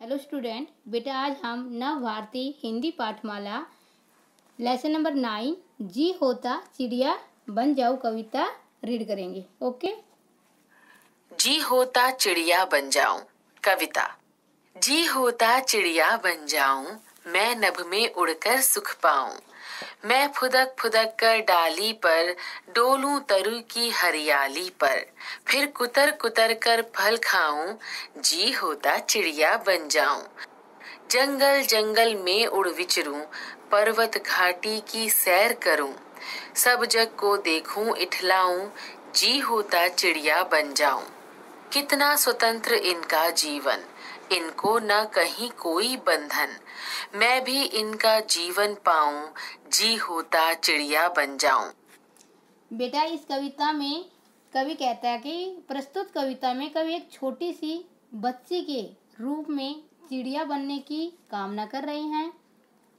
Hello student, बेटा आज हम नव भारती हिंदी पाठमाला लेसन नंबर 9 जी होता चिड़िया बन जाऊं कविता रीड करेंगे। ओके। जी होता चिड़िया बन जाऊं कविता। जी होता चिड़िया बन जाऊं, मैं नभ में उड़कर सुख पाऊं। मैं फुदक फुदक कर डाली पर डोलूं तरु की हरियाली पर, फिर कुतर कुतर कर फल खाऊं। जी होता चिड़िया बन जाऊं। जंगल जंगल में उड़ विचरूं, पर्वत घाटी की सैर करूं। सब जग को देखूं इठलाऊं, जी होता चिड़िया बन जाऊं। कितना स्वतंत्र इनका जीवन, इनको न कहीं कोई बंधन। मैं भी इनका जीवन पाऊं, जी होता चिड़िया बन जाऊं। बेटा इस कविता में कवि कहता है कि प्रस्तुत कविता में कवि एक छोटी सी बच्ची के रूप में चिड़िया बनने की कामना कर रहे हैं।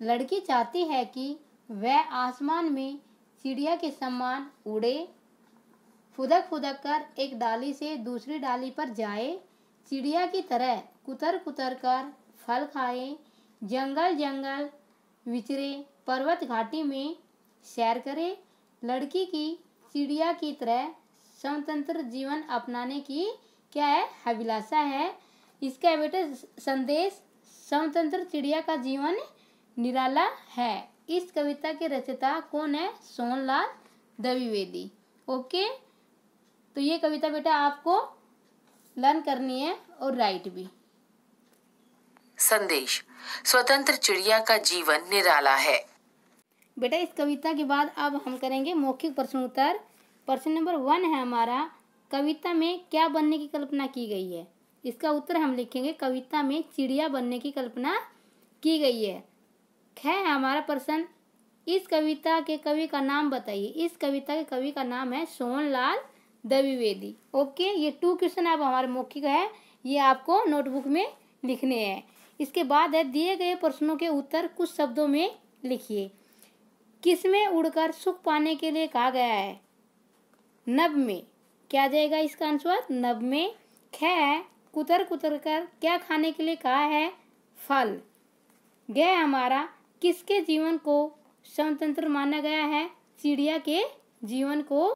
लड़की चाहती है कि वह आसमान में चिड़िया के समान उड़े, फुदक फुदक कर एक डाली से दूसरी डाली पर जाए, चिड़िया की तरह कुतर कुतर कर फल खाए, जंगल जंगल विचरे, पर्वत घाटी में सैर करे। लड़की की चिड़िया की तरह स्वतंत्र जीवन अपनाने की क्या है, अभिलाषा है। इसका बेटे संदेश स्वतंत्र चिड़िया का जीवन निराला है। इस कविता के रचयिता कौन है? सोहनलाल द्विवेदी। ओके, तो ये कविता बेटा आपको लर्न करनी है और राइट भी। संदेश: स्वतंत्र चिड़िया का जीवन निराला है। बेटा इस कविता के बाद अब हम करेंगे मौखिक प्रश्न उत्तर। प्रश्न नंबर 1 है हमारा, कविता में क्या बनने की कल्पना की गई है? इसका उत्तर हम लिखेंगे, कविता में चिड़िया बनने की कल्पना की गई है। है हमारा प्रश्न, इस कविता के कवि का नाम बताइए। इस कविता के कवि का नाम है सोहनलाल द्विवेदी। ओके, ये 2 क्वेश्चन अब हमारे मौखिक है, ये आपको नोटबुक में लिखने हैं। इसके बाद है, दिए गए प्रश्नों के उत्तर कुछ शब्दों में लिखिए। किसमें उड़कर सुख पाने के लिए कहा गया है? नभ में। क्या जाएगा इसका आंसर? नभ में। ख, कुतर कुतर कर क्या खाने के लिए कहा है? फल। ग हमारा, किसके जीवन को स्वतंत्र माना गया है? चिड़िया के जीवन को।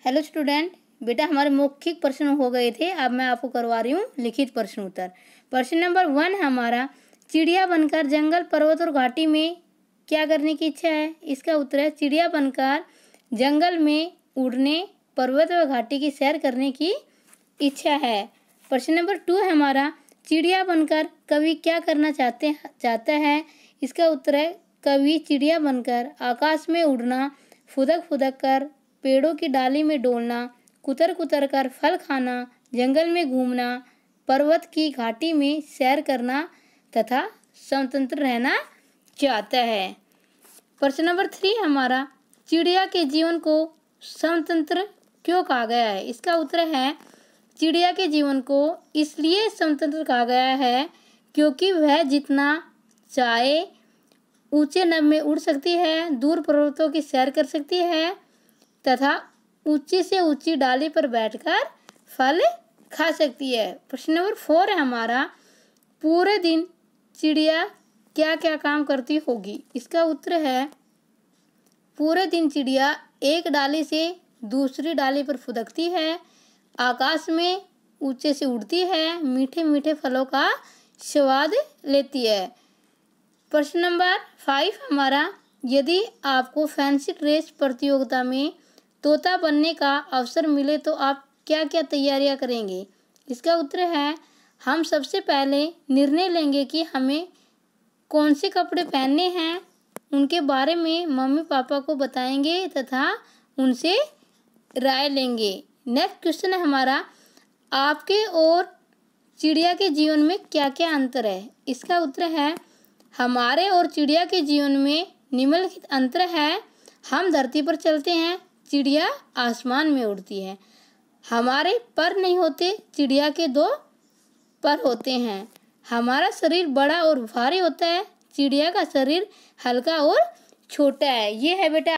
हेलो स्टूडेंट, बेटा हमारे मौखिक प्रश्न हो गए थे, अब मैं आपको करवा रही हूँ लिखित प्रश्न उत्तर। प्रश्न नंबर 1 हमारा, चिड़िया बनकर जंगल पर्वत और घाटी में क्या करने की इच्छा है? इसका उत्तर है, चिड़िया बनकर जंगल में उड़ने, पर्वत और घाटी की सैर करने की इच्छा है। प्रश्न नंबर 2 है हमारा, चिड़िया बनकर कवि क्या करना चाहता है? इसका उत्तर है, कवि चिड़िया बनकर आकाश में उड़ना, फुदक फुदक कर पेड़ों की डाली में डोलना, कुतर कुतर कर फल खाना, जंगल में घूमना, पर्वत की घाटी में सैर करना तथा स्वतंत्र रहना चाहता है। प्रश्न नंबर 3 हमारा, चिड़िया के जीवन को स्वतंत्र क्यों कहा गया है? इसका उत्तर है, चिड़िया के जीवन को इसलिए स्वतंत्र कहा गया है क्योंकि वह जितना चाहे ऊंचे नभ में उड़ सकती है, दूर पर्वतों की सैर कर सकती है तथा ऊंची से ऊंची डाली पर बैठकर फल खा सकती है। प्रश्न नंबर 4 है हमारा, पूरे दिन चिड़िया क्या क्या काम करती होगी? इसका उत्तर है, पूरे दिन चिड़िया एक डाली से दूसरी डाली पर फुदकती है, आकाश में ऊंचे से उड़ती है, मीठे मीठे फलों का स्वाद लेती है। प्रश्न नंबर 5 हमारा, यदि आपको फैंसी ड्रेस प्रतियोगिता में तोता बनने का अवसर मिले तो आप क्या क्या तैयारियां करेंगे? इसका उत्तर है, हम सबसे पहले निर्णय लेंगे कि हमें कौन से कपड़े पहनने हैं, उनके बारे में मम्मी पापा को बताएंगे तथा उनसे राय लेंगे। नेक्स्ट क्वेश्चन है हमारा, आपके और चिड़िया के जीवन में क्या क्या अंतर है? इसका उत्तर है, हमारे और चिड़िया के जीवन में निम्नलिखित अंतर है। हम धरती पर चलते हैं, चिड़िया आसमान में उड़ती है। हमारे पर नहीं होते, चिड़िया के 2 पर होते हैं। हमारा शरीर बड़ा और भारी होता है, चिड़िया का शरीर हल्का और छोटा है। ये है बेटा